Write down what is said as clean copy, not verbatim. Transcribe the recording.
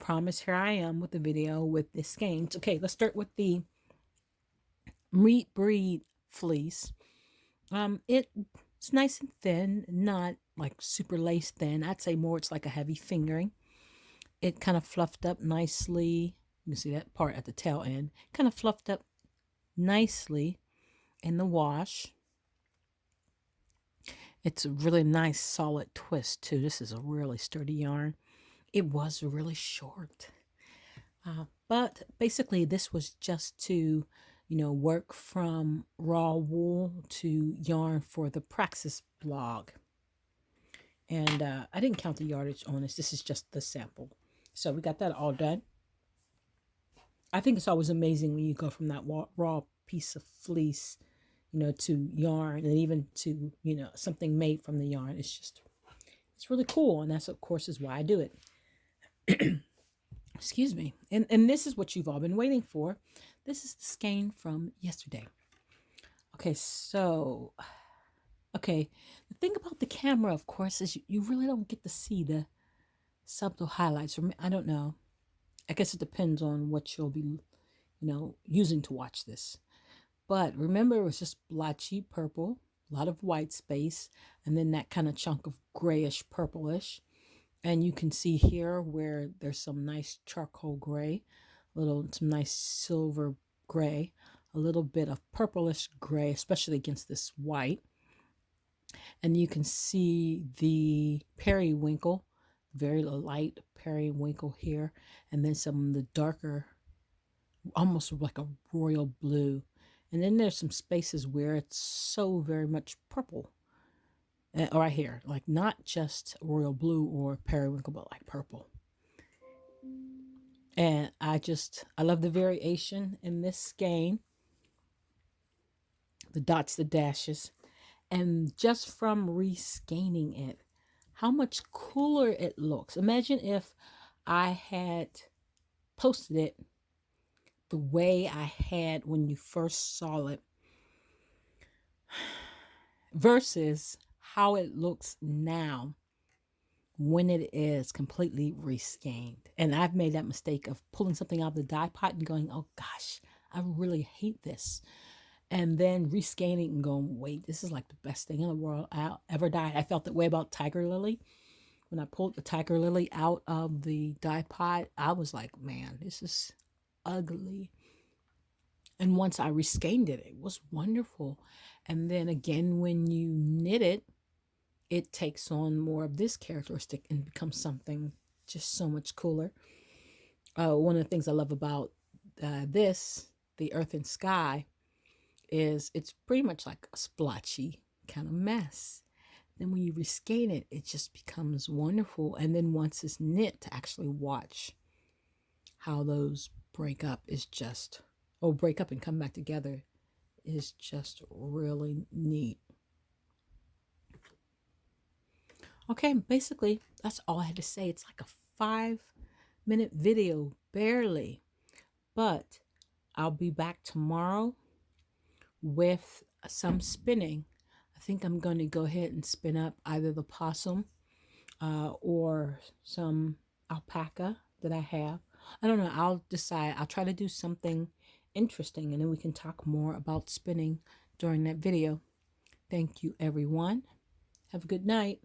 promise, here I am with the video with the skeins. Okay, let's start with the meat breed fleece. It's nice and thin, not like super lace thin. I'd say more it's like a heavy fingering. It kind of fluffed up nicely. You can see that part at the tail end. Kind of fluffed up nicely in the wash. It's a really nice solid twist too. This is a really sturdy yarn. It was really short. But basically this was just to, work from raw wool to yarn for the Praxis blog. And I didn't count the yardage on this. This is just the sample. So we got that all done. I think it's always amazing when you go from that raw piece of fleece, to yarn, and even to, something made from the yarn. It's really cool. And that's, of course, is why I do it. Excuse me. And this is what you've all been waiting for. This is the skein from yesterday. Okay, so, the thing about the camera, of course, is you really don't get to see the subtle highlights. I don't know. I guess it depends on what you'll be, using to watch this. But remember, it was just blotchy purple, a lot of white space, and then that kind of chunk of grayish purplish. And you can see here where there's some nice charcoal gray, some nice silver gray, a little bit of purplish gray, especially against this white. And you can see the periwinkle, very light periwinkle here, and then some of the darker, almost like a royal blue. And then there's some spaces where it's so very much purple. Right here, like not just royal blue or periwinkle, but like purple. And I love the variation in this skein. The dots, the dashes. And just from reskeining it, how much cooler it looks. Imagine if I had posted it the way I had when you first saw it versus how it looks now when it is completely reskeined. And I've made that mistake of pulling something out of the dye pot and going, oh gosh, I really hate this. And then reskeining and going, wait, this is like the best thing in the world I'll ever dyed. I felt that way about Tiger Lily. When I pulled the Tiger Lily out of the dye pot, I was like, man, this is ugly. And once I reskeined it, it was wonderful. And then again, when you knit it, it takes on more of this characteristic and becomes something just so much cooler. One of the things I love about this, the Earth and Sky, is it's pretty much like a splotchy kind of mess. Then when you reskein it, it just becomes wonderful. And then once it's knit, to actually watch how those break up is just, break up and come back together is just really neat. Okay, basically, that's all I had to say. It's like a 5-minute video, barely. But I'll be back tomorrow with some spinning. I think I'm going to go ahead and spin up either the possum or some alpaca that I have. I don't know. I'll decide. I'll try to do something interesting, and then we can talk more about spinning during that video. Thank you, everyone. Have a good night.